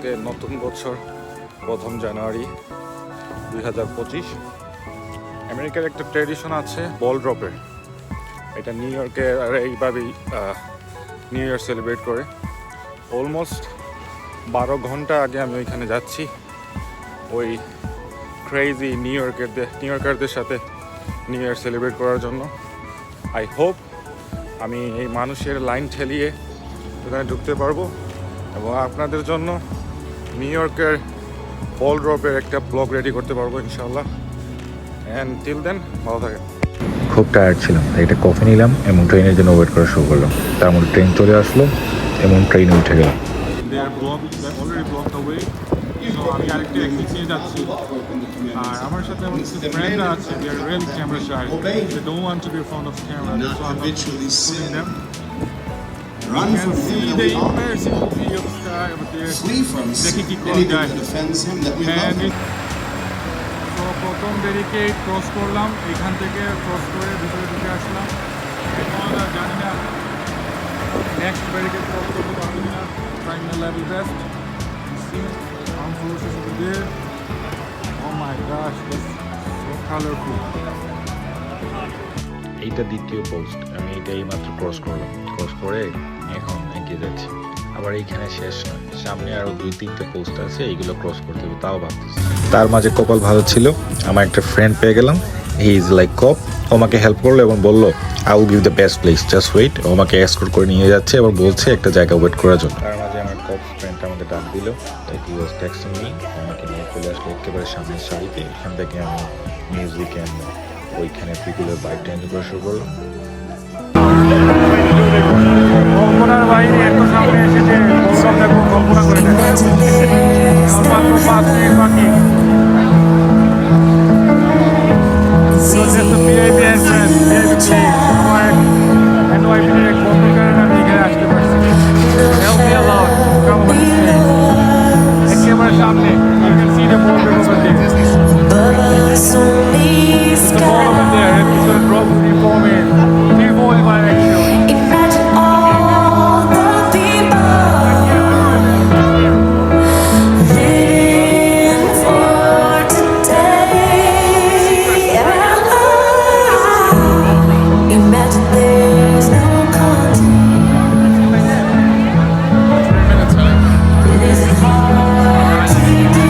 আজকে নতুন বছর 1 জানুয়ারি 2025। আমেরিকার একটা ট্র্যাডিশন আছে বল ড্রপের। এটা নিউ ইয়র্কে আর এইভাবেই নিউ ইয়ার সেলিব্রেট করে। অলমোস্ট 12 ঘন্টা আগে আমি ওইখানে যাচ্ছি ওই ক্রেজি নিউ ইয়র্কারদের সাথে নিউ ইয়ার সেলিব্রেট করার জন্য। আই হোপ আমি এই মানুষের লাইন ঠেলিয়ে ওখানে ঢুকতে পারবো এবং আপনাদের জন্য নিউ ইয়র্কের বল ড্রপের একটা ব্লগ রেডি করতে পারবো ইনশাল্লাহ। অ্যান্ড টিল দেন ভালো থাকেন। খুব টায়ার্ড ছিলাম, একটা কফি নিলাম এবং ট্রেনের জন্য ওয়েট করা শুরু করলাম। তার মধ্যে ট্রেন চলে আসলো এবং ট্রেনে উঠে গেলাম। আমি আরেকটা এক্সিট যাচ্ছি আর আমার সাথে আমার কিছু ফ্রেন্ড আছে, they are really camera shy, they don't want to be in front of camera, so I'm not putting them. Run You from can see him the that we honor. immensity of sky over there. Flee from দেখি কি করা anything যায়। that offends him that we love. তো প্রথম barricade cross করলাম, এখান থেকে cross করে ভিতরে ঢুকে আসলাম। এখন জানি না নেক্সট ব্যারিকেড ক্রস করতে পারবো না। Trying my level best. See armed forces over there. Oh my gosh, that's so colorful. এইটা দ্বিতীয় পোস্ট, আমি এটা এইমাত্র ক্রস করলাম। ক্রস করে এখন এগিয়ে যাচ্ছি। আবার এইখানে শেষ নয়, সামনে আরো 2-3টে পোস্ট আছে, এইগুলো ক্রস করতে হবে, তাও ভাবতেছি। তার মাঝে কপাল ভালো ছিল, আমার একটা ফ্রেন্ড পেয়ে গেলাম। হি ইজ লাইক কপ। ও আমাকে হেল্প করলো এবং বললো I will give the best place, just wait. ও আমাকে এসকর্ট করে নিয়ে যাচ্ছে এবং বলছে একটা জায়গা ওয়েট করার জন্য। তার মাঝে আমার কপ ফ্রেন্ড আমাকে ডাক দিল, হি ওয়াজ টেক্সটিং মি। আমাকে নিয়ে চলে আসলো একেবারে সামনের সারিতে। এখান থেকে আমি মিউজিক অ্যান্ড ওইখানে পিকুলার বাইকটা এনজয় করা শুরু করলাম। কল্পনার বাইরে এত সামনে এসে যে প্রোগ্রাম দেখবো কল্পনা করে দেখো। মাত্র 5 মিনিট বাকি। So just a VIP entrance, VIP place. NYPD এক বন্ধুর কারণে আমি এখানে আসতে পারছি। Help me a lot. Come on this place. একেবারে সামনে। You can see the border over there. The ball over there. It's going to drop the ball in. 345 actually. Imagine all the people living for today. Imagine there's no content. Is it hard to do?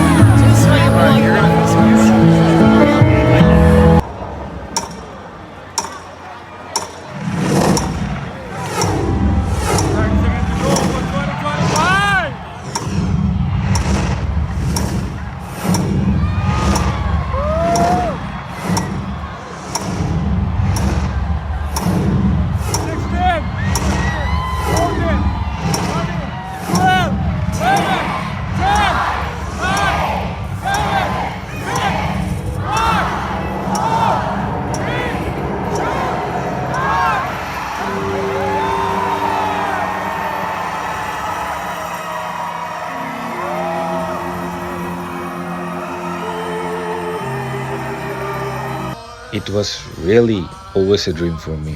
It was really always a dream for me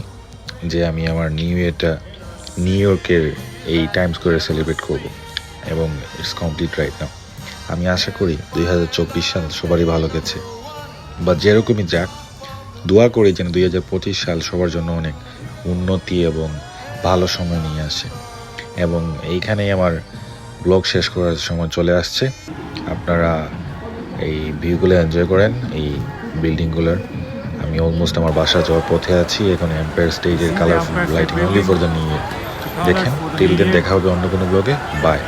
যে আমি আমার new ইয়ারটা new ইয়র্কের এই Times স্কোয়ারে celebrate করব এবং it's complete right now. আমি আশা করি 2024 সাল সবারই ভালো গেছে, বা যেরকমই যাক, দোয়া করি যেন 2025 সাল সবার জন্য অনেক উন্নতি এবং ভালো সময় নিয়ে আসে। এবং এইখানেই আমার ব্লগ শেষ করার সময় চলে আসছে। আপনারা এই ভিউগুলো এনজয় করেন, এই বিল্ডিংগুলোর। আমি অলমোস্ট আমার বাসা যাওয়ার পথে আছি। এখন এম্পায়ার স্টেটের colourful lighting only for the new year. দেখেন, টিল দেন দেখা হবে অন্য কোনো ব্লগে। বাই।